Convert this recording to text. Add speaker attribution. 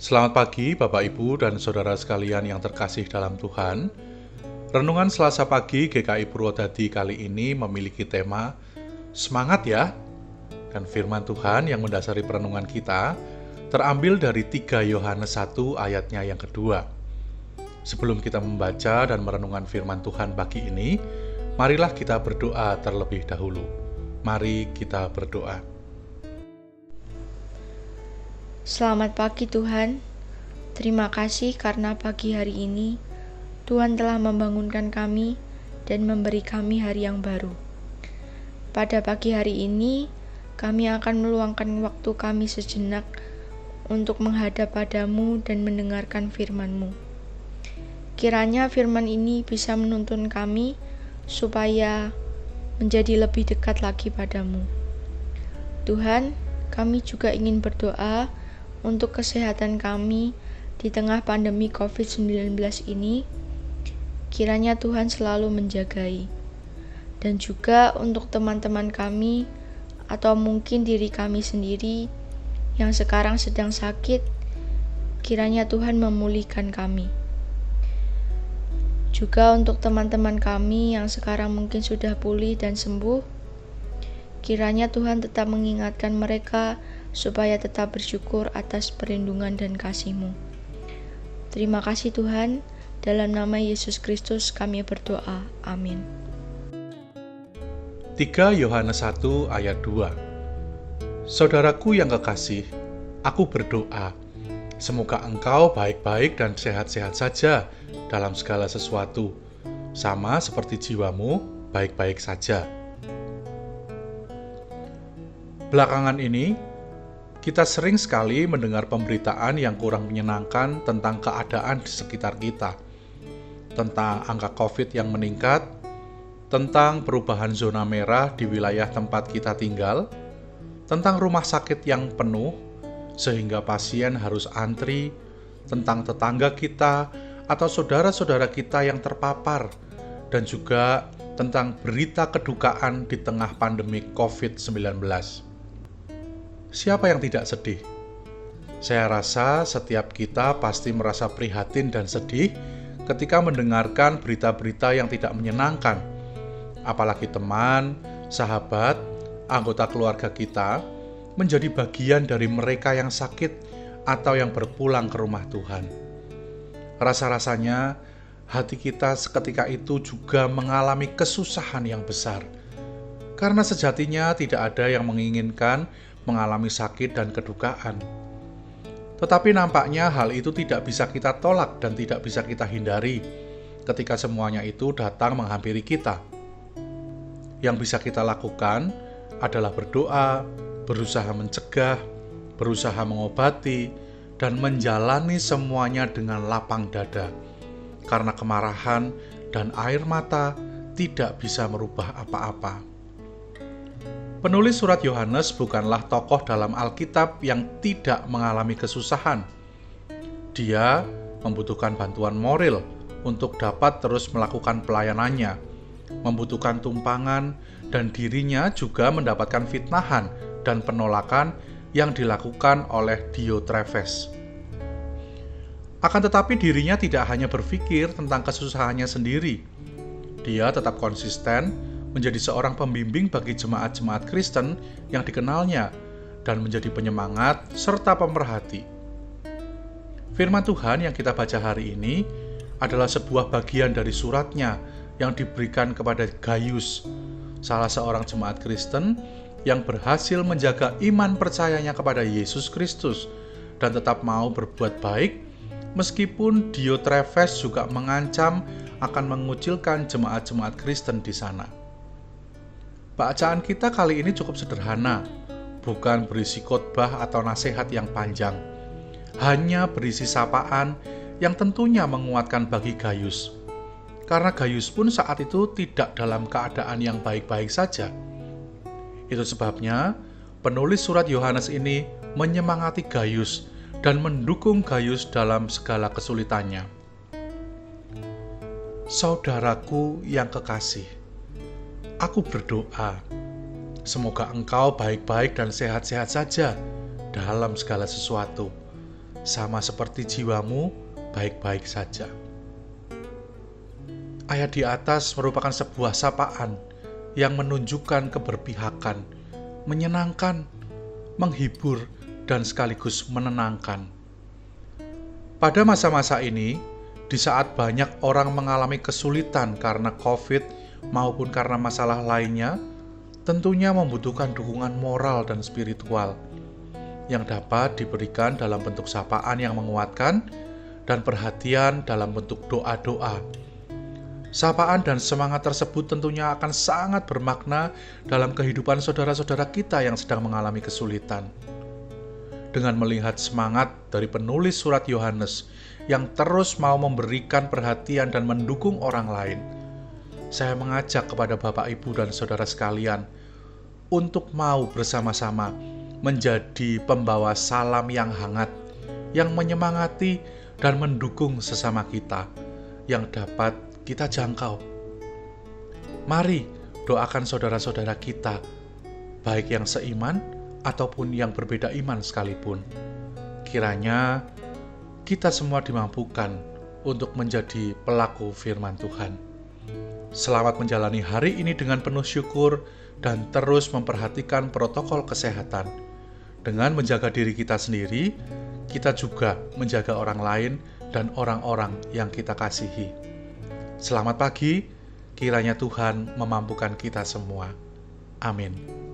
Speaker 1: Selamat pagi Bapak Ibu dan Saudara sekalian yang terkasih dalam Tuhan. Renungan Selasa pagi GKI Purwodadi kali ini memiliki tema Semangat ya. Dan firman Tuhan yang mendasari perenungan kita terambil dari 3 Yohanes 1 ayatnya yang kedua. Sebelum kita membaca dan merenungkan firman Tuhan pagi ini, marilah kita berdoa terlebih dahulu. Mari kita berdoa.
Speaker 2: Selamat pagi Tuhan, terima kasih karena pagi hari ini Tuhan telah membangunkan kami dan memberi kami hari yang baru. Pada pagi hari ini, kami akan meluangkan waktu kami sejenak untuk menghadap padamu dan mendengarkan firman-Mu. Kiranya firman ini bisa menuntun kami supaya menjadi lebih dekat lagi padamu. Tuhan, kami juga ingin berdoa untuk kesehatan kami di tengah pandemi COVID-19 ini. Kiranya Tuhan selalu menjagai. Dan juga untuk teman-teman kami atau mungkin diri kami sendiri yang sekarang sedang sakit, kiranya Tuhan memulihkan kami. Juga untuk teman-teman kami yang sekarang mungkin sudah pulih dan sembuh, kiranya Tuhan tetap mengingatkan mereka supaya tetap bersyukur atas perlindungan dan kasih-Mu. Terima kasih Tuhan, dalam nama Yesus Kristus kami berdoa. Amin.
Speaker 1: 3 Yohanes 1 ayat 2. Saudaraku yang kekasih, aku berdoa, semoga engkau baik-baik dan sehat-sehat saja dalam segala sesuatu, sama seperti jiwamu baik-baik saja. Belakangan ini, kita sering sekali mendengar pemberitaan yang kurang menyenangkan tentang keadaan di sekitar kita, tentang angka COVID yang meningkat, tentang perubahan zona merah di wilayah tempat kita tinggal, tentang rumah sakit yang penuh, sehingga pasien harus antri, tentang tetangga kita atau saudara-saudara kita yang terpapar, dan juga tentang berita kedukaan di tengah pandemi COVID-19. Siapa yang tidak sedih? Saya rasa setiap kita pasti merasa prihatin dan sedih ketika mendengarkan berita-berita yang tidak menyenangkan. Apalagi teman, sahabat, anggota keluarga kita menjadi bagian dari mereka yang sakit atau yang berpulang ke rumah Tuhan. Rasa-rasanya hati kita seketika itu juga mengalami kesusahan yang besar. Karena sejatinya tidak ada yang menginginkan mengalami sakit dan kedukaan. Tetapi nampaknya hal itu tidak bisa kita tolak dan tidak bisa kita hindari ketika semuanya itu datang menghampiri kita. Yang bisa kita lakukan adalah berdoa, berusaha mencegah, berusaha mengobati, dan menjalani semuanya dengan lapang dada. Karena kemarahan dan air mata tidak bisa merubah apa-apa. Penulis surat Yohanes bukanlah tokoh dalam Alkitab yang tidak mengalami kesusahan. Dia membutuhkan bantuan moral untuk dapat terus melakukan pelayanannya, membutuhkan tumpangan, dan dirinya juga mendapatkan fitnahan dan penolakan yang dilakukan oleh Diotrefes. Akan tetapi dirinya tidak hanya berpikir tentang kesusahannya sendiri. Dia tetap konsisten menjadi seorang pembimbing bagi jemaat-jemaat Kristen yang dikenalnya dan menjadi penyemangat serta pemerhati. Firman Tuhan yang kita baca hari ini adalah sebuah bagian dari suratnya yang diberikan kepada Gaius, salah seorang jemaat Kristen yang berhasil menjaga iman percayanya kepada Yesus Kristus dan tetap mau berbuat baik meskipun Diotrefes juga mengancam akan mengucilkan jemaat-jemaat Kristen di sana. Bacaan kita kali ini cukup sederhana, bukan berisi khotbah atau nasihat yang panjang, hanya berisi sapaan yang tentunya menguatkan bagi Gaius. Karena Gaius pun saat itu tidak dalam keadaan yang baik-baik saja. Itu sebabnya penulis surat Yohanes ini menyemangati Gayus dan mendukung Gayus dalam segala kesulitannya. Saudaraku yang kekasih, aku berdoa, semoga engkau baik-baik dan sehat-sehat saja dalam segala sesuatu, sama seperti jiwamu baik-baik saja. Ayat di atas merupakan sebuah sapaan yang menunjukkan keberpihakan, menyenangkan, menghibur, dan sekaligus menenangkan. Pada masa-masa ini, di saat banyak orang mengalami kesulitan karena COVID maupun karena masalah lainnya, tentunya membutuhkan dukungan moral dan spiritual yang dapat diberikan dalam bentuk sapaan yang menguatkan dan perhatian dalam bentuk doa-doa. Sapaan dan semangat tersebut tentunya akan sangat bermakna dalam kehidupan saudara-saudara kita yang sedang mengalami kesulitan. Dengan melihat semangat dari penulis surat Yohanes yang terus mau memberikan perhatian dan mendukung orang lain, saya mengajak kepada Bapak, Ibu, dan saudara sekalian untuk mau bersama-sama menjadi pembawa salam yang hangat, yang menyemangati dan mendukung sesama kita, yang dapat kita jangkau. Mari doakan saudara-saudara kita, baik yang seiman ataupun yang berbeda iman sekalipun. Kiranya kita semua dimampukan untuk menjadi pelaku firman Tuhan. Selamat menjalani hari ini dengan penuh syukur dan terus memperhatikan protokol kesehatan. Dengan menjaga diri kita sendiri, kita juga menjaga orang lain dan orang-orang yang kita kasihi. Selamat pagi, kiranya Tuhan memampukan kita semua. Amin.